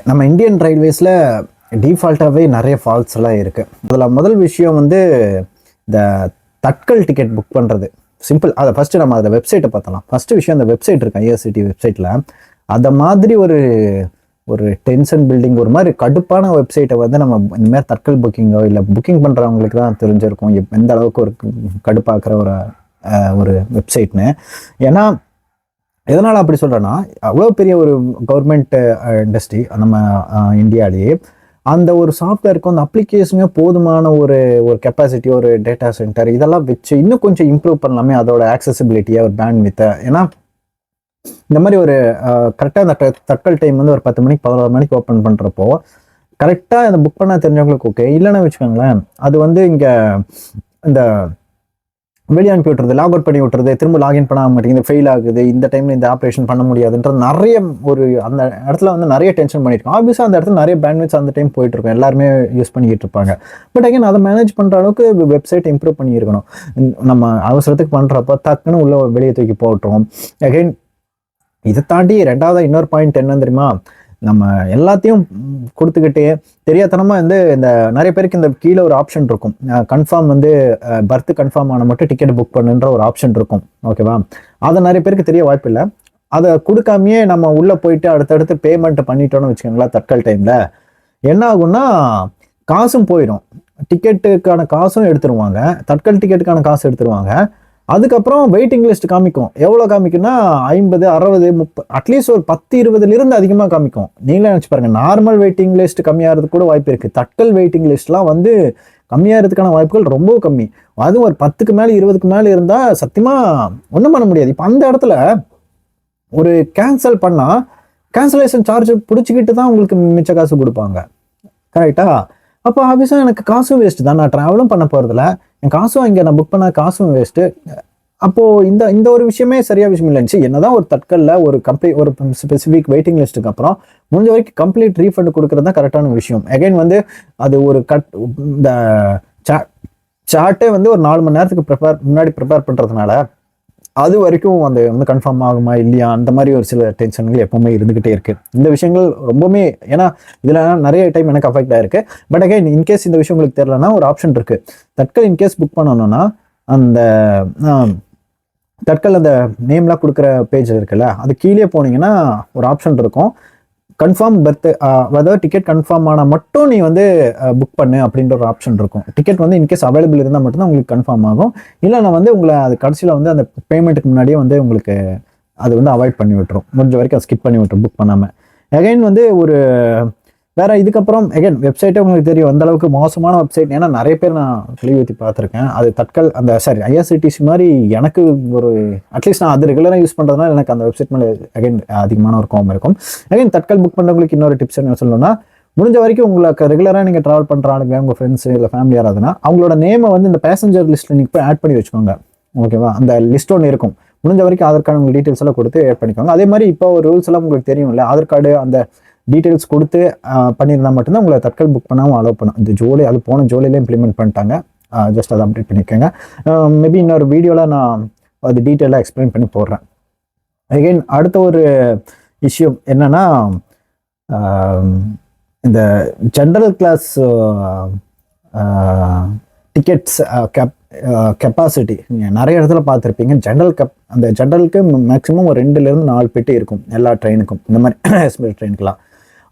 நம்ம இந்தியன் ரயில்வேஸில் டிஃபால்ட்டாகவே நிறைய ஃபால்ட்ஸ் எல்லாம் இருக்குது. அதில் முதல் விஷயம் வந்து இந்த தட்கல் டிக்கெட் புக் பண்ணுறது. சிம்பிள். அதை ஃபஸ்ட்டு நம்ம அதை வெப்சைட்டை பார்த்தலாம். ஃபஸ்ட்டு விஷயம் அந்த வெப்சைட் இருக்கு, ஐஆர்சிடி வெப்சைட்டில். அதை மாதிரி ஒரு டென்ஷன் பில்டிங், ஒரு மாதிரி கடுப்பான வெப்சைட்டை வந்து நம்ம இந்த மாதிரி தட்கல் புக்கிங்கோ இல்லை புக்கிங் பண்ணுறவங்களுக்கு தான் தெரிஞ்சிருக்கும் எந்த அளவுக்கு ஒரு கடுப்பாக்குற ஒரு வெப்சைட்னு. ஏன்னா எதனால் அப்படி சொல்கிறேன்னா, அவ்வளோ பெரிய ஒரு கவர்மெண்ட் இண்டஸ்ட்ரி நம்ம இந்தியாவிலேயே அந்த ஒரு சாஃப்ட்வேருக்கு அந்த அப்ளிகேஷனே போதுமான ஒரு கெப்பாசிட்டி, ஒரு டேட்டா சென்டர் இதெல்லாம் வச்சு இன்னும் கொஞ்சம் இம்ப்ரூவ் பண்ணலாமே அதோட ஆக்சசிபிலிட்டியை, ஒரு பேண்ட்வித்தை. ஏன்னா இந்த மாதிரி ஒரு கரெக்டாக அந்த தட்கல் டைம் வந்து ஒரு 10 மணிக்கு 11 மணிக்கு ஓப்பன் பண்ணுறப்போ கரெக்டாக அந்த புக் பண்ண தெரிஞ்சவங்களுக்கு ஓகே. இல்லைன்னா வச்சுக்கோங்களேன், அது வந்து இங்கே இந்த வெளியே அனுப்பி விட்டுறது, லாக் அவுட் பண்ணி விட்டுறது, திரும்ப லாகின் பண்ண மாட்டேங்குது, ஃபெயில் ஆகுது, இந்த டைமில் இந்த ஆப்ரேஷன் பண்ண முடியாதுன்ற நிறைய அந்த இடத்துல வந்து நிறைய டென்ஷன் பண்ணியிருக்கோம். ஆப்வியஸாக அந்த இடத்துல நிறைய பேண்ட்விட்ஸ் அந்த டைம் போயிட்டு இருக்கும், எல்லாருமே யூஸ் பண்ணிக்கிட்டு இருப்பாங்க. பட் அகைன் அதை மேனேஜ் பண்ணுற அளவுக்கு வெப்சைட் இம்ப்ரூவ் பண்ணியிருக்கணும். நம்ம அவசரத்துக்கு பண்ணுறப்போ டக்குன்னு உள்ள வெளியே தூக்கி போட்டுரும். அகைன் இதை தாண்டி ரெண்டாவது இன்னொரு பாயிண்ட் என்னன்னு தெரியுமா, நம்ம எல்லாத்தையும் கொடுத்துக்கிட்டே தெரியாதனமா வந்து இந்த நிறைய பேருக்கு இந்த கீழே ஒரு ஆப்ஷன் இருக்கும், கன்ஃபார்ம் வந்து பர்த் கன்ஃபார்ம் ஆன மட்டும் டிக்கெட் புக் பண்ணுன்ற ஒரு ஆப்ஷன் இருக்கும். ஓகேவா? அதை நிறைய பேருக்கு தெரிய வாய்ப்பு இல்லை. அதை கொடுக்காமையே நம்ம உள்ள போயிட்டு அடுத்தடுத்து பேமெண்ட் பண்ணிட்டோம்னு வச்சுக்கோங்களேன், தட்கல் டைம்ல என்ன ஆகும்னா காசும் போயிடும். டிக்கெட்டுக்கான காசும் எடுத்துருவாங்க, தட்கல் டிக்கெட்டுக்கான காசு எடுத்துருவாங்க. அதுக்கப்புறம் வெயிட்டிங் லிஸ்ட் காமிக்கும். எவ்வளோ காமிக்கும்னா 50, 60, 30, அட்லீஸ்ட் ஒரு 10, 20லிருந்து அதிகமாக காமிக்கும். நீங்களே நினச்சி பாருங்க, நார்மல் வெயிட்டிங் லிஸ்ட் கம்மியாகிறதுக்கு கூட வாய்ப்பு இருக்குது. தட்கல் வெயிட்டிங் லிஸ்ட்லாம் வந்து கம்மியாகிறதுக்கான வாய்ப்புகள் ரொம்ப கம்மி. அதுவும் ஒரு 10க்கு மேலே 20க்கு மேலே இருந்தால் சத்தியமாக ஒன்றும் பண்ண முடியாது. இப்போ அந்த இடத்துல ஒரு கேன்சல் பண்ணால் கேன்சலேஷன் சார்ஜ் பிடிச்சிக்கிட்டு தான் உங்களுக்கு மிச்ச காசு கொடுப்பாங்க. கரெக்டா? அப்போ ஆஃபீஸாக எனக்கு காசும் வேஸ்ட்டு தான், நான் ட்ராவலும் பண்ண போகிறதில்ல, என் காசும் இங்கே நான் புக் பண்ண காசும் வேஸ்ட்டு. அப்போது இந்த ஒரு விஷயமே சரியாக விஷயம் இல்லைன்னு. என்னதான் ஒரு தட்கல்ல ஒரு ஸ்பெசிஃபிக் வெயிட்டிங் லிஸ்ட்டுக்கு அப்புறம் முடிஞ்ச வரைக்கும் கம்ப்ளீட் ரீஃபண்ட் கொடுக்குறது தான் கரெக்டான விஷயம். அகைன் வந்து அது ஒரு இந்த சார்ட்டே வந்து ஒரு 4 மணி நேரத்துக்கு முன்னாடி ப்ரிப்பேர் பண்ணுறதுனால அது வரைக்கும் அந்த வந்து கன்ஃபார்ம் ஆகுமா இல்லையா அந்த மாதிரி ஒரு சில டென்ஷன்கள் எப்பவுமே இருந்துகிட்டே இருக்கு. இந்த விஷயங்கள் ரொம்பவுமே, ஏன்னா இதுல நிறைய டைம் எனக்கு அஃபெக்ட் ஆயிருக்கு. பட் அகைன் இன்கேஸ் இந்த விஷயம் உங்களுக்கு தெரியலன்னா ஒரு ஆப்ஷன் இருக்கு. தட்கல் இன்கேஸ் புக் பண்ணணும்னா அந்த தட்கல் அந்த நேம்லாம் கொடுக்குற பேஜ் இருக்குல்ல, அது கீழே போனீங்கன்னா ஒரு ஆப்ஷன் இருக்கும், கன்ஃபார்ம் பர்த், அதாவது டிக்கெட் கன்ஃபார்ம் ஆனால் மட்டும் நீ வந்து புக் பண்ணு அப்படின்ற ஒரு ஆப்ஷன் இருக்கும். டிக்கெட் வந்து இன்கேஸ் அவைலபிள் இருந்தால் மட்டும்தான் உங்களுக்கு கன்ஃபார்ம் ஆகும். இல்லைன்னா வந்து உங்களை அது கடைசியில் வந்து அந்த பேமெண்ட்டுக்கு முன்னாடியே வந்து உங்களுக்கு அது வந்து அவாய்ட் பண்ணி விட்டுரும். முடிஞ்ச வரைக்கும் அதை ஸ்கிப் பண்ணி விட்டுரும் புக் பண்ணாமல். அகைன் வந்து ஒரு வேற இதுக்கப்புறம் அகைன் வெப்சைட்டே உங்களுக்கு தெரியும் அந்த அளவுக்கு மோசமான வெப்சைட். ஏன்னா நிறைய பேர் நான் தெளிவுத்தி பார்த்துருக்கேன். அது தட்கல் அந்த ஐஆர்சிடிசி மாதிரி எனக்கு ஒரு அட்லீஸ்ட் நான் அது ரெகுலராக யூஸ் பண்ணுறதுனால எனக்கு அந்த வெப்சைட் மேலே அகைன் அதிகமான ஒரு கோவம் இருக்கும். அகைன் தட்கல் புக் பண்ணுறவங்களுக்கு இன்னொரு டிப்ஸ் என்ன சொல்லணும்னா, முடிஞ்ச வரைக்கும் உங்களுக்கு ரெகுலராக நீங்கள் ட்ராவல் பண்ணுற ஆளுங்க, உங்கள் ஃப்ரெண்ட்ஸு இல்லை ஃபேமிலி யாராவதுன்னா அவங்களோட நேமை வந்து இந்த பேசஞ்சர் லிஸ்ட்டில் நீங்கள் போய் ஆட் பண்ணி வச்சுக்கோங்க. ஓகேவா? அந்த லிஸ்ட் ஒன்று இருக்கும். முடிஞ்ச வரைக்கும் ஆதார் கார்டு உங்களுக்கு டீட்டெயில்ஸ் எல்லாம் கொடுத்து ஆட் பண்ணிக்கோங்க. அதே மாதிரி இப்போ ஒரு ரூல்ஸ் எல்லாம் உங்களுக்கு தெரியும் இல்லை, ஆதார் கார்டு அந்த டீட்டெயில்ஸ் கொடுத்து பண்ணியிருந்தால் மட்டும்தான் உங்களை தட்கல் புக் பண்ணாமல் அலோவ் பண்ணும். இந்த அது போன ஜூலையில் இம்ப்ளிமெண்ட் பண்ணிட்டாங்க. ஜஸ்ட் அதை அப்டேட் பண்ணிக்கோங்க. மேபி இன்னொரு வீடியோவில் நான் அது டீட்டெயிலாக எக்ஸ்பிளைன் பண்ணி போடுறேன். அகெயின் அடுத்த ஒரு விஷயம் என்னன்னா, இந்த ஜென்ரல் கிளாஸ் டிக்கெட்ஸ் கெப்பாசிட்டி நீங்கள் நிறைய இடத்துல பார்த்துருப்பீங்க. அந்த ஜென்ரலுக்கு மேக்ஸிமம் ஒரு 2லேருந்து 4 பெட்டி இருக்கும் எல்லா ட்ரெயினுக்கும், இந்த மாதிரி எஸ்பிஎல் ட்ரெயினுக்குலாம்.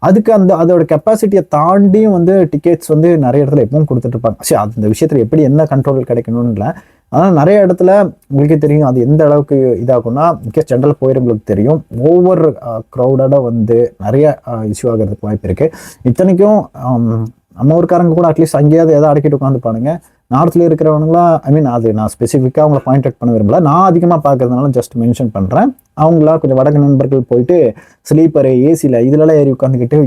அதுக்கு அதோட கெப்பாசிட்டியை தாண்டியும் வந்து டிக்கெட்ஸ் வந்து நிறைய இடத்துல எப்பவும் கொடுத்துட்டு இருப்பாங்க. சரி, அந்த விஷயத்தில் எப்படி என்ன கண்ட்ரோல் கிடைக்கணும்னு இல்லை, ஆனால் நிறைய இடத்துல உங்களுக்கே தெரியும் அது எந்த அளவுக்கு இதாகும்னா, இன்கேஸ் ஜென்ரல் போயிருங்களுக்கு தெரியும், ஓவர் க்ரௌடடாக வந்து நிறைய இஷ்யூ ஆகிறதுக்கு வாய்ப்பு இருக்குது. இத்தனைக்கும் நம்ம ஊருக்காரங்க கூட அட்லீஸ்ட் அங்கேயாவது எதாவது அடக்கிட்டு உட்காந்துப்பானுங்க. நார்த்தில் இருக்கிறவங்களாம் அது நான் ஸ்பெசிஃபிக்காக அவங்கள பாயிண்ட் அவுட் பண்ண விரும்பல, நான் அதிகமாக பார்க்கறதுனால ஜஸ்ட் மென்ஷன் பண்ணுறேன். அவங்களா கொஞ்சம் வடக்கு நண்பர்கள் போயிட்டு ஸ்லீப்பரு ஏசியில் இதுலலாம் ஏறி உட்காந்துக்கிட்டு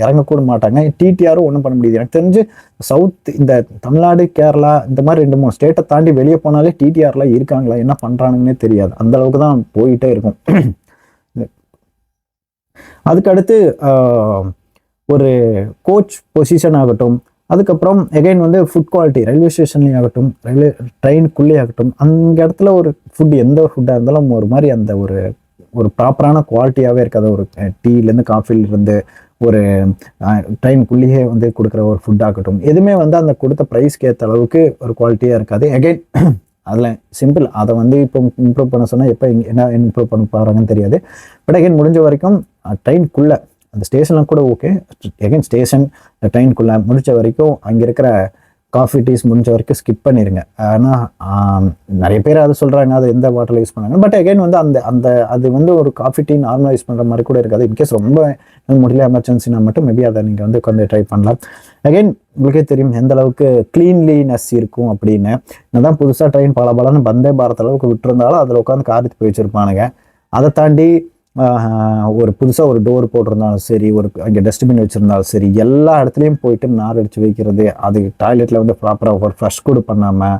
இறங்கக்கூட மாட்டாங்க. டிடிஆரும் ஒன்றும் பண்ண முடியாது. எனக்கு தெரிஞ்சு சவுத் இந்த தமிழ்நாடு, கேரளா இந்த மாதிரி 2-3 ஸ்டேட்டை தாண்டி வெளியே போனாலே டிடிஆர்லாம் இருக்காங்களா, என்ன பண்ணுறானுங்கன்னே தெரியாது. அந்த அளவுக்கு தான் போயிட்டே இருக்கும். அதுக்கு அடுத்து ஒரு கோச் பொசிஷன் ஆகட்டும், அதுக்கப்புறம் எகைன் வந்து ஃபுட் குவாலிட்டி ரயில்வே ஸ்டேஷன்லேயும் ஆகட்டும், ரயில்வே ட்ரெயினுக்குள்ளே ஆகட்டும், அந்த இடத்துல ஒரு ஃபுட் எந்த ஃபுட்டாக இருந்தாலும் ஒரு மாதிரி அந்த ஒரு ப்ராப்பரான குவாலிட்டியாகவே இருக்காது. ஒரு டீலேருந்து காஃபிலேருந்து ஒரு ட்ரெயின்குள்ளேயே வந்து கொடுக்குற ஒரு ஃபுட் ஆகட்டும், எதுவுமே வந்து அந்த கொடுத்த ப்ரைஸ்க்கு ஏற்ற அளவுக்கு ஒரு குவாலிட்டியாக இருக்காது. அகைன் அதில் சிம்பிள், அதை வந்து இப்போ இம்ப்ரூவ் பண்ண சொன்னால் எப்போ என்ன இம்ப்ரூவ் பண்ண போகிறாங்கன்னு தெரியாது. பட் அகைன் முடிஞ்ச வரைக்கும் ட்ரெயின்குள்ளே அந்த ஸ்டேஷனில் கூட ஓகே, எகைன் ஸ்டேஷன் ட்ரெயின்குள்ளே முடிஞ்ச வரைக்கும் அங்கே இருக்கிற காஃபி டீஸ் முடிஞ்ச வரைக்கும் ஸ்கிப் பண்ணிடுங்க. ஆனால் நிறைய பேர் அதை சொல்கிறாங்க, அது எந்த பாட்டில் யூஸ் பண்ணாங்க. பட் அகைன் வந்து அந்த அந்த அது வந்து ஒரு காஃபி டீ நார்மலாக யூஸ் பண்ணுற மாதிரி கூட இருக்காது. இன்கேஸ் ரொம்ப முடியல எமர்ஜென்சினா மட்டும் மேபி அதை நீங்கள் வந்து உட்காந்து ட்ரை பண்ணலாம். அகைன் உங்களுக்கே தெரியும் எந்த அளவுக்கு க்ளீன்லினஸ் இருக்கும் அப்படின்னு. என்னதான் புதுசாக ட்ரெயின் பலன்னு வந்தே பாரத் அளவுக்கு விட்டுருந்தாலும் அதில் உட்காந்து காரித்து போய் வச்சுருப்பானுங்க. அதை தாண்டி ஒரு புதுசாக ஒரு டோர் போட்டிருந்தாலும் சரி, ஒரு அங்கே டஸ்ட்பின் வச்சுருந்தாலும் சரி, எல்லா இடத்துலையும் போயிட்டு நார் அடித்து வைக்கிறது, அது டாய்லெட்டில் வந்து ப்ராப்பராக ஒரு ஃப்ளஷ் கூட பண்ணாமல்,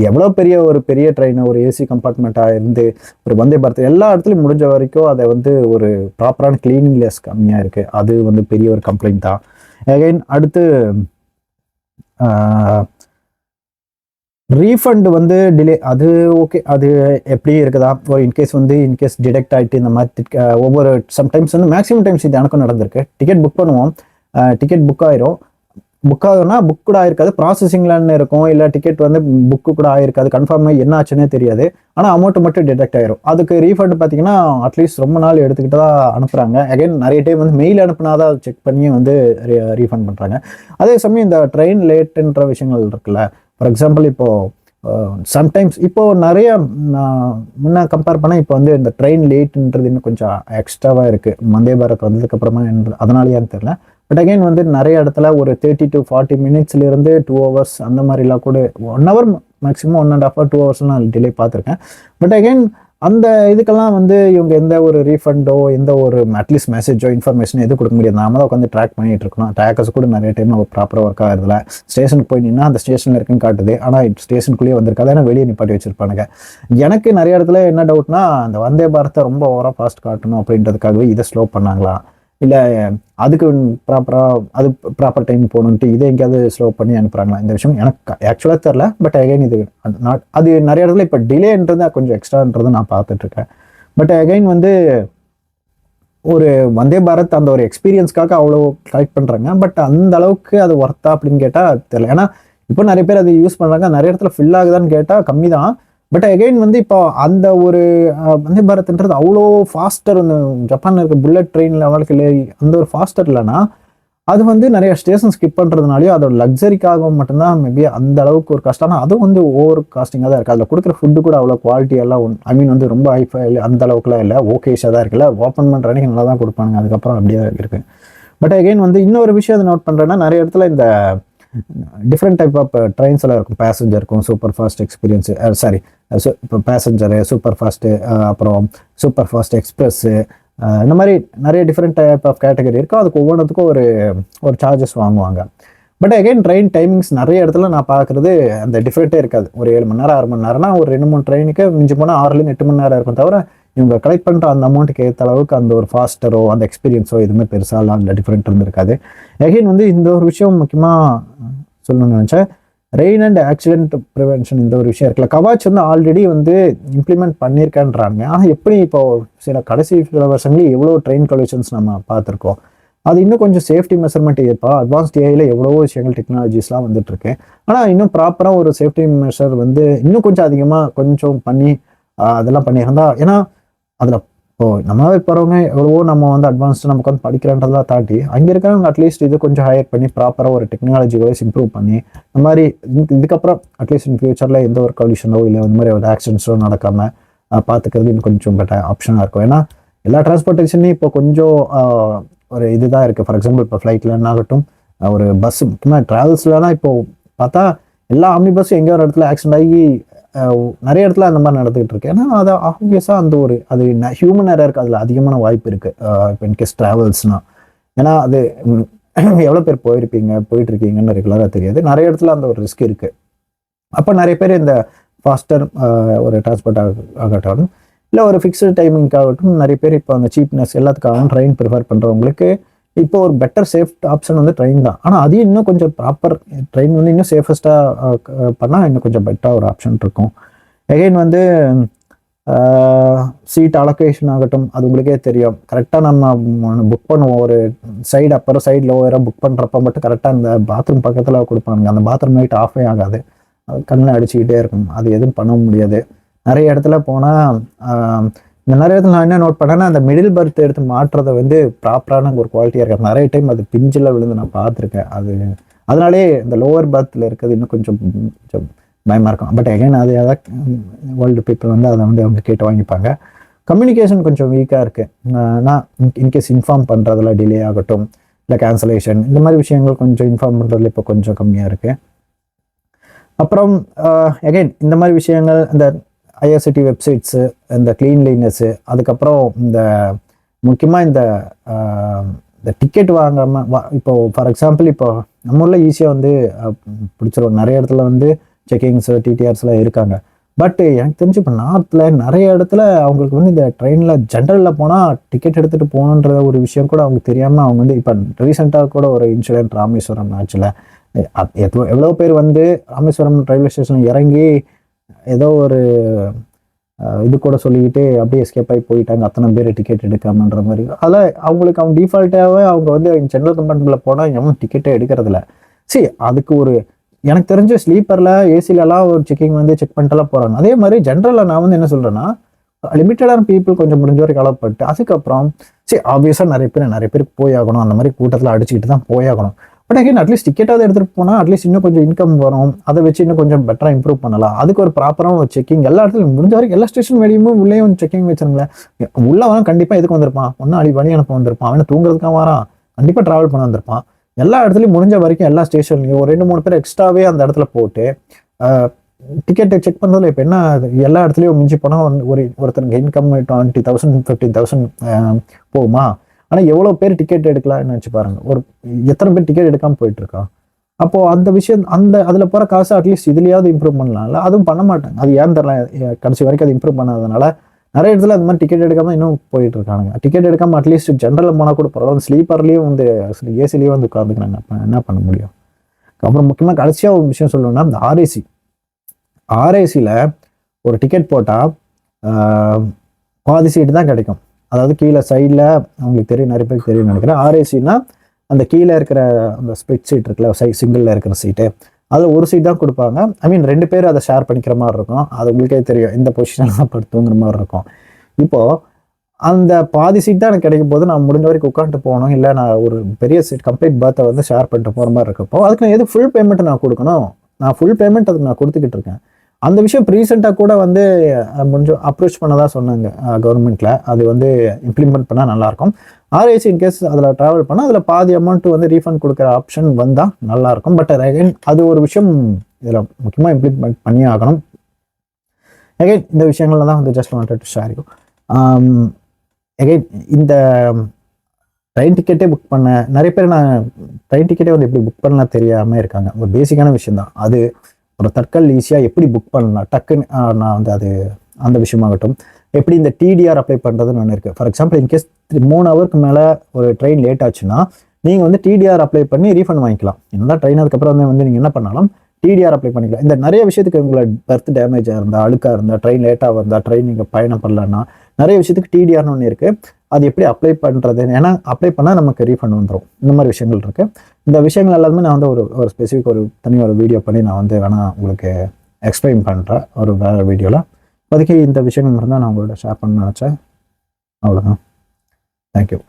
எவ்வளோ பெரிய ட்ரெயின் ஒரு ஏசி கம்பார்ட்மெண்ட்டாக இருந்து ஒரு வந்தே பாரத் எல்லா இடத்துலையும் முடிஞ்ச வரைக்கும் அதை வந்து ஒரு ப்ராப்பரான கிளீனிங்லெஸ் கம்மியாக இருக்குது. அது வந்து பெரிய ஒரு கம்ப்ளைண்ட் தான். அகைன் அடுத்து ரீஃபண்ட் வந்து டிலே, அது ஓகே, அது எப்படி இருக்குதா, ஒரு இன்கேஸ் டிடெக்ட் ஆகிட்டு இந்த மாதிரி ஒவ்வொரு சம்டைம்ஸ் வந்து மேக்ஸிமம் டைம்ஸ் இது எனக்கும் நடந்திருக்கு. டிக்கெட் புக் பண்ணுவோம், டிக்கெட் புக் ஆகும்னா புக் கூட ஆயிருக்காது, ப்ராசஸிங்லன்னு இருக்கும், இல்லை டிக்கெட் வந்து புக்கு கூட ஆயிருக்காது, கன்ஃபார்மாக என்ன ஆச்சுன்னே தெரியாது. ஆனால் அமௌண்ட் மட்டும் டிடெக்ட் ஆயிரும். அதுக்கு ரீஃபண்ட் பார்த்தீங்கன்னா அட்லீஸ்ட் ரொம்ப நாள் எடுத்துக்கிட்டு தான் அனுப்புகிறாங்க. அகைன் நிறைய டைம் வந்து மெயில் அனுப்புனாதான் செக் பண்ணி வந்து ரீஃபண்ட் பண்ணுறாங்க. அதே சமயம் இந்த ட்ரெயின் லேட்டுன்ற விஷயங்கள் இருக்குல்ல, ஃபார் எக்ஸாம்பிள் இப்போது சம்டைம்ஸ் இப்போது நிறைய முன்ன கம்பேர் பண்ணால் இப்போ வந்து இந்த ட்ரெயின் லேட்டுன்றது இன்னும் கொஞ்சம் எக்ஸ்ட்ராவாக இருக்குது வந்தே பாரத் வந்ததுக்கப்புறமா. அதனாலேயான்னு தெரியல. பட் அகைன் வந்து நிறைய இடத்துல ஒரு 30 to 40 மினிட்ஸ்லேருந்து 2 hours அந்த மாதிரிலாம் கூட 1 hour maximum 1.5 hour 2 hours delay பார்த்துருக்கேன். பட் அகைன் அந்த இதுக்கெல்லாம் வந்து இவங்க எந்த ஒரு ரீஃபண்டோ எந்த ஒரு அட்லீஸ்ட் மெசேஜோ இன்ஃபர்மேஷன் எதுவும் கொடுக்க முடியாது. நாம தான் உட்காந்து ட்ராக் பண்ணிட்டு இருக்கணும். ட்ராக்கர்ஸ் கூட நிறைய டைம் ப்ராப்பராக ஒர்க் ஆகிறதுல, ஸ்டேஷனுக்கு போய் நின்னா அந்த ஸ்டேஷனில் இருக்குன்னு காட்டுது, ஆனால் ஸ்டேஷனுக்குள்ளேயே வந்திருக்காது, ஏன்னா வெளியே நிப்பாட்டி வச்சிருப்பானுங்க. எனக்கு நிறைய இடத்துல என்ன டவுட்னா, அந்த வந்தே பாரத்தை ரொம்ப ஓவராக ஃபாஸ்ட் காட்டணும் அப்படின்றதுக்காகவே இதை ஸ்லோ பண்ணாங்களா, இல்லை அதுக்கு ப்ராப்பர் டைம் போகணுன்ட்டு இதை எங்கேயாவது ஸ்லோ பண்ணி அனுப்புகிறாங்களா, இந்த விஷயம் எனக்கு ஆக்சுவலாக தெரில. பட் அகைன் இது அது நிறைய இடத்துல இப்போ டிலேன்றது கொஞ்சம் எக்ஸ்ட்ரான்றது நான் பார்த்துட்ருக்கேன். பட் அகைன் வந்து ஒரு வந்தே பாரத் அந்த ஒரு எக்ஸ்பீரியன்ஸ்க்காக அவ்வளோ கலெக்ட் பண்ணுறாங்க. பட் அந்த அளவுக்கு அது ஒர்த்தா அப்படின்னு கேட்டால் தெரியல. ஏன்னா இப்போ நிறைய பேர் அதை யூஸ் பண்ணுறாங்க, நிறைய இடத்துல ஃபில் ஆகுதான்னு கேட்டால் கம்மி தான். பட் அகைன் வந்து இப்போ அந்த ஒரு வந்தே பாரத்ன்றது அவ்வளோ ஃபாஸ்டர், இந்த ஜப்பானில் இருக்க புல்லட் ட்ரெயின் லெவலுக்கு இல்லை, அந்த ஒரு ஃபாஸ்டர் இல்லைன்னா அது வந்து நிறைய ஸ்டேஷன் ஸ்கிப் பண்ணுறதுனாலையும் அதோட லக்ஸரிக்காக மட்டும்தான் மேபி அந்த அளவுக்கு ஒரு கஷ்டம். ஆனால் அதுவும் வந்து ஓவர் காஸ்டிங்காக தான் இருக்குது. அதில் கொடுக்குற ஃபுட்டு கூட அவ்வளோ குவாலிட்டியெல்லாம் வந்து ரொம்ப ஹைஃபை அந்த அளவுக்குலாம் இல்லை, ஓகேஷாக தான் இருக்குல்ல, ஓப்பன் பண்ணுற அன்றைக்கி நல்லா தான் கொடுப்பாங்க, அதுக்கப்புறம் அப்படியே இருக்குது. பட் அகைன் வந்து இன்னொரு விஷயம் அதை நோட் பண்ணுறேன்னா, நிறைய இடத்துல இந்த டிஃப்ரெண்ட் டைப் ஆஃப் ட்ரெயின்ஸ் எல்லாம் இருக்கும். பேசஞ்சர் இருக்கும், சூப்பர் ஃபாஸ்ட் எக்ஸ்பீரியன்ஸு, இப்போ பேசஞ்சரு, சூப்பர் ஃபாஸ்ட்டு, அப்புறம் சூப்பர் ஃபாஸ்ட் எக்ஸ்பிரஸ்ஸு, இந்த மாதிரி நிறைய டிஃப்ரெண்ட் டைப் ஆஃப் கேட்டகரி இருக்கும். அதுக்கு ஒவ்வொன்றுத்துக்கும் ஒரு சார்ஜஸ் வாங்குவாங்க. பட் அகைன் ட்ரெயின் டைமிங்ஸ் நிறைய இடத்துல நான் பார்க்குறது அந்த டிஃப்ரெண்ட்டே இருக்காது. ஒரு 7 மணி நேரம் 6 மணி நேரம்னா ஒரு 2-3 ட்ரெயினுக்கு மிஞ்சி போனால் 6-8 மணி நேரம் இருக்கும். தவிர இவங்க கலெக்ட் பண்ணுற அந்த அமௌண்ட்டுக்கு ஏற்ற அளவுக்கு அந்த ஒரு ஃபாஸ்டரோ அந்த எக்ஸ்பீரியன்ஸோ எதுவுமே பெருசாலாம் அந்த டிஃப்ரெண்ட் இருந்திருக்காது. அகைன் வந்து இந்த ஒரு விஷயம் முக்கியமாக சொல்லணும்னு நினச்சேன், ரெயின் அண்ட் ஆக்சிடென்ட் ப்ரிவென்ஷன். இந்த ஒரு விஷயம் இருக்குல்ல, கவாச் வந்து ஆல்ரெடி வந்து இம்ப்ளிமெண்ட் பண்ணியிருக்கேன்றாங்க. ஆனால் எப்படி இப்போ கடைசி சில வருஷங்களில் எவ்வளோ ட்ரெயின் கொலிஷன்ஸ் நம்ம பார்த்துருக்கோம். அது இன்னும் கொஞ்சம் சேஃப்டி மெஷர்மெண்ட், இப்போ அட்வான்ஸ்ட் ஏஐயில் எவ்வளோ விஷயங்கள் டெக்னாலஜிஸ்லாம் வந்துட்டுருக்கு. ஆனால் இன்னும் ப்ராப்பராக ஒரு சேஃப்டி மெஷர் வந்து இன்னும் கொஞ்சம் அதிகமாக கொஞ்சம் பண்ணி அதெல்லாம் பண்ணியிருந்தா, ஏன்னா அதில் இப்போது நம்மளாவே போகிறவங்க எவ்வளவோ நம்ம வந்து அட்வான்ஸ்டு நமக்கு வந்து படிக்கிறன்றதெல்லாம் தாண்டி அங்கே இருக்கிறவங்க அட்லீஸ்ட் இது கொஞ்சம் ஹையர் பண்ணி ப்ராப்பராக ஒரு டெக்னாலஜி வைஸ் இம்ப்ரூவ் பண்ணி இந்த மாதிரி இதுக்கப்புறம் அட்லீஸ்ட் இன் ஃபியூச்சரில் எந்த ஒரு கண்டிஷனோ இல்லை இந்த மாதிரி ஒரு ஆக்சிடென்ட்ஸோ நடக்காமல் பார்த்துக்கிறது இன்னும் கொஞ்சம் பெட்டர் ஆப்ஷனாக இருக்கும். ஏன்னா எல்லா டிரான்ஸ்போர்ட்டேஷனையும் இப்போ கொஞ்சம் ஒரு இதுதான் இருக்குது. ஃபார் எக்ஸாம்பிள் இப்போ ஃப்ளைட்லன்னு ஆகட்டும், ஒரு பஸ் முக்கியமாக ட்ராவல்ஸ்லனா இப்போது பார்த்தா எல்லா ஆம்னி பஸ்ஸும் எங்கேயோ ஒரு இடத்துல ஆக்சிடென்ட் ஆகி நிறைய இடத்துல அந்த மாதிரி நடந்துகிட்டு இருக்கு. ஏன்னா அது ஆப்வியஸாக அந்த ஒரு அது ஹியூமன் எரருக்கு அதில் அதிகமான வாய்ப்பு இருக்குது. இப்போ இன்கேஸ் ட்ராவல்ஸ்னால், ஏன்னா அது எவ்வளோ பேர் போயிட்டுருக்கீங்கன்னு ரெகுலராக தெரியாது. நிறைய இடத்துல அந்த ஒரு ரிஸ்க் இருக்குது. அப்போ நிறைய பேர் இந்த ஃபாஸ்டர் ஒரு டிரான்ஸ்போர்ட் ஆகட்டும் இல்லை ஒரு ஃபிக்ஸ்டு டைமிங்காகட்டும் நிறைய பேர் இப்போ அந்த சீப்னஸ் எல்லாத்துக்காகவும் ட்ரெயின் ப்ரிஃபர் பண்ணுறவங்களுக்கு இப்போ ஒரு பெட்டர் சேஃப் ஆப்ஷன் வந்து ட்ரெயின் தான். ஆனால் அதையும் இன்னும் கொஞ்சம் ப்ராப்பர் ட்ரெயின் வந்து இன்னும் சேஃபஸ்ட்டாக பண்ணால் இன்னும் கொஞ்சம் பெட்டராக ஒரு ஆப்ஷன் இருக்கும். எகைன் வந்து சீட் அலோகேஷன் ஆகட்டும், அது உங்களுக்கே தெரியும். கரெக்டாக நம்ம புக் பண்ணுவோம், ஒரு சைடு அப்புறம் சைடு லோவராக புக் பண்ணுறப்ப மட்டும் கரெக்டாக அந்த பாத்ரூம் பக்கத்தில் கொடுப்பாங்க. அந்த பாத்ரூம் லைட் ஆஃபே ஆகாது, அது கண்ணில் அடிச்சுக்கிட்டே இருக்கும். அது எதுவும் பண்ண முடியாது. நிறைய இடத்துல போனால் இந்த நிறைய இடத்துல நான் என்ன நோட் பண்ணேன்னா, அந்த மிடில் பர்த் எடுத்து மாட்டுறதை வந்து ப்ராப்பரான ஒரு குவாலிட்டியாக இருக்காது. நிறைய டைம் அது பிஞ்சில் விழுந்து நான் பார்த்துருக்கேன். அதனாலே இந்த லோவர் பர்த்தில் இருக்கிறது இன்னும் கொஞ்சம் பயமாக இருக்கும். பட் அகைன் அது வேர்ல்டு பீப்புள் வந்து அதை வந்து அவங்க கேட்டு வாங்கிப்பாங்க. கம்யூனிகேஷன் கொஞ்சம் வீக்காக இருக்குது. நான் இன்கேஸ் இன்ஃபார்ம் பண்ணுறதுல டிலே ஆகட்டும், இல்லை கேன்சலேஷன், இந்த மாதிரி விஷயங்கள் கொஞ்சம் இன்ஃபார்ம் பண்ணுறதுல இப்போ கொஞ்சம் கம்மியாக இருக்குது. அப்புறம் அகைன் இந்த மாதிரி விஷயங்கள், இந்த ஐஆர்சிடி வெப்சைட்ஸு, இந்த க்ளீன்லினஸ்ஸு, அதுக்கப்புறம் இந்த முக்கியமாக இந்த டிக்கெட் வாங்காமல் இப்போ ஃபார் எக்ஸாம்பிள் இப்போ நம்ம ஊரில் ஈஸியாக வந்து பிடிச்சிருவோம். நிறைய இடத்துல வந்து செக்கிங்ஸ், டிடிஆர்ஸ்லாம் இருக்காங்க. பட் எனக்கு தெரிஞ்சு இப்போ நார்த்தில் நிறைய இடத்துல அவங்களுக்கு வந்து இந்த ட்ரெயினில் ஜென்ரலில் போனால் டிக்கெட் எடுத்துகிட்டு போகணுன்ற ஒரு விஷயம் கூட அவங்க தெரியாமல் அவங்க வந்து இப்போ ரீசெண்டாக கூட ஒரு இன்சிடென்ட் ராமேஸ்வரம் ஆட்சியில் எவ்வளோ பேர் வந்து ராமேஸ்வரம் ரயில்வே ஸ்டேஷன் இறங்கி ஏதோ ஒரு இது கூட சொல்லிக்கிட்டு அப்படியே எஸ்கேப் ஆகி போயிட்டாங்க, அத்தனை பேர் டிக்கெட் எடுக்காமன்ற மாதிரி. அதில் அவங்களுக்கு அவங்க டிஃபால்ட்டாகவே அவங்க வந்து ஜென்ரல் கம்பார்ட்மெண்ட்டில் போனால் எவன் டிக்கெட்டே எடுக்கிறதில்ல. சரி, அதுக்கு ஒரு எனக்கு தெரிஞ்ச ஸ்லீப்பரில் ஏசிலலாம் ஒரு செக்கிங் வந்து செக் பண்ணிட்டுலாம் போகிறாங்க. அதே மாதிரி ஜென்ரலில் நான் வந்து என்ன சொல்கிறேன்னா, லிமிட்டடான பீப்புள் கொஞ்சம் முடிஞ்ச வரைக்கும் கலப்பட்டு அதுக்கப்புறம் சரி ஆப்வியஸாக நிறைய பேருக்கு போயாகணும், அந்த மாதிரி கூட்டத்தில் அடிச்சுக்கிட்டு தான் போயாகணும். பட் அகைன் அட்லீஸ்ட் டிக்கெட்டாவது எடுத்துகிட்டு போனால் அட்லீஸ்ட் இன்னும் கொஞ்சம் இன்கம் வரும், அதை வச்சு இன்னும் கொஞ்சம் பெட்டராக இம்ப்ரூவ் பண்ணலாம். அதுக்கு ஒரு ப்ராப்பரான ஒரு செக்கிங் எல்லா இடத்துலையும் முடிஞ்ச வரைக்கும் எல்லா ஸ்டேஷன் வெளியுமே உள்ளேயும் செக்கிங் வச்சுருங்களேன். உள்ளே வரான் கண்டிப்பாக எதுக்கு வந்திருப்பான், ஒன்றும் வழி அனுப்ப வந்திருப்பான், அவனை தூங்குறதுக்காக வரான், கண்டிப்பாக ட்ராவல் பண்ண வந்திருப்பான். எல்லா இடத்துலையும் முடிஞ்ச வரைக்கும் எல்லா ஸ்டேஷன்லையும் ஒரு 2-3 பேர் எக்ஸ்ட்ராவே அந்த இடத்துல போட்டு டிக்கெட்டை செக் பண்ணுறதுல இப்போ என்ன எல்லா இடத்துலையும் மிஞ்சி போனால் ஒருத்தருக்கு இன்கம் 20,000 15,000 போகுமா? ஆனால் எவ்வளோ பேர் டிக்கெட் எடுக்கலாம்னு நினச்சி பாருங்க, எத்தனை பேர் டிக்கெட் எடுக்காமல் போயிட்டு இருக்கா? அப்போது அந்த விஷயம் அதில் போகிற காசு அட்லீஸ்ட் இதுலையாவது இம்ப்ரூவ் பண்ணலாம்ல, அதுவும் பண்ண மாட்டாங்க. அது ஏன் தெரியல, கடைசி வரைக்கும் அது இம்ப்ரூவ் பண்ணாதனால நிறைய இடத்துல அந்த மாதிரி டிக்கெட் எடுக்காம இன்னும் போயிட்டு இருக்காங்க. டிக்கெட் எடுக்காம அட்லீஸ்ட் ஜென்ரலில் போனால் கூட பரவாயில்ல, ஸ்லீப்பர்லேயும் வந்து ஏசிலையும் வந்து உட்காந்துக்கிறாங்க. அப்போ என்ன பண்ண முடியும்? அப்புறம் முக்கியமாக கடைசியாக ஒரு விஷயம் சொல்லணும்னா, இந்த ஆர்ஏசியில் ஒரு டிக்கெட் போட்டால் பாதி சீட்டு தான் கிடைக்கும். அதாவது கீழே சைடில் அவங்களுக்கு தெரியும், நிறைய பேருக்கு தெரியும் நினைக்கிறேன். ஆர்ஏசின்னா அந்த கீழே இருக்கிற அந்த ஸ்பிளிட் சீட் இருக்குல்ல, சிங்கிளில் இருக்கிற சீட்டு, அதில் ஒரு சீட் தான் கொடுப்பாங்க. ஐ மீன் 2 பேர் அதை ஷேர் பண்ணிக்கிற மாதிரி இருக்கும். அது உங்களுக்கே தெரியும், இந்த பொசிஷன்லாம் படுத்துங்கிற மாதிரி இருக்கும். இப்போது அந்த பாதி சீட் தான் எனக்கு கிடைக்கும் போது நான் முடிஞ்ச வரைக்கும் உட்காந்துட்டு போகணும், இல்லை நான் ஒரு பெரிய சீட் கம்ப்ளீட் பர்த்தை வந்து ஷேர் பண்ணிட்டு போகிற மாதிரி இருக்கப்போ அதுக்கு நான் எது ஃபுல் பேமெண்ட் நான் கொடுக்கணும்? நான் ஃபுல் பேமெண்ட் அதுக்கு நான் கொடுத்துக்கிட்டு இருக்கேன். அந்த விஷயம் ரீசெண்டாக கூட வந்து கொஞ்சம் அப்ரோச் பண்ணதாக சொன்னாங்க கவர்மெண்ட்டில். அது வந்து இம்ப்ளிமெண்ட் பண்ணால் நல்லாயிருக்கும். ஆர்ஏசி இன்கேஸ் அதில் ட்ராவல் பண்ணால் அதில் பாதி அமௌண்ட் வந்து ரீஃபண்ட் கொடுக்குற ஆப்ஷன் வந்தால் நல்லாயிருக்கும். பட் அகைன் அது ஒரு விஷயம் இதில் முக்கியமாக இம்ப்ளிமெண்ட் பண்ணியே ஆகணும். அகைன் இந்த விஷயங்கள்ல தான் வந்து just wanted to share you. Again இந்த ட்ரெயின் டிக்கெட்டே புக் பண்ண நிறைய பேர் நான் ட்ரெயின் டிக்கெட்டே வந்து எப்படி புக் பண்ணலாம் தெரியாமல் இருக்காங்க. ஒரு பேசிக்கான விஷயம் தான் அது. ஒரு தட்கல் ஈஸியாக எப்படி புக் பண்ணலாம் டக்குன்னு நான் வந்து அது அந்த விஷயமாகட்டும், எப்படி இந்த டிடிஆர் அப்ளை பண்ணுறதுன்னு ஒன்று இருக்குது. ஃபார் எக்ஸாம்பிள் இன்கேஸ் 3 ஹவருக்கு மேலே ஒரு ட்ரெயின் லேட் ஆச்சுன்னா நீங்கள் வந்து டிடிஆர் அப்ளை பண்ணி ரீஃபண்ட் வாங்கிக்கலாம். என்னதான் ட்ரெயின் அதுக்கப்புறம் வந்து நீங்கள் என்ன பண்ணாலும் டிடிஆர் அப்ளை பண்ணிக்கலாம். இந்த நிறைய விஷயத்துக்கு உங்களோட பர்த் டேமேஜாக இருந்தால், அழுக்காக இருந்தால், ட்ரெயின் லேட்டாக இருந்தால், ட்ரெயின் நீங்கள் பயணம் பண்ணலன்னா நிறைய விஷயத்துக்கு டிடிஆர்னு ஒன்று இருக்குது. அது எப்படி அப்ளை பண்ணுறது, ஏன்னா அப்ளை பண்ணால் நமக்கு ரீஃபண்ட் வந்துடும். இந்த மாதிரி விஷயங்கள் இருக்குது. இந்த விஷயங்கள் எல்லாமே நான் வந்து ஒரு ஸ்பெசிஃபிக் தனியாக ஒரு வீடியோ பண்ணி நான் வந்து வேணால் உங்களுக்கு எக்ஸ்பிளைன் பண்ணுறேன் ஒரு வேறு வீடியோவில். இப்போதைக்கு இந்த விஷயங்கள் மட்டும் தான் நான் உங்களோட ஷேர் பண்ண நினச்சேன். அவ்வளோதான். தேங்க்யூ.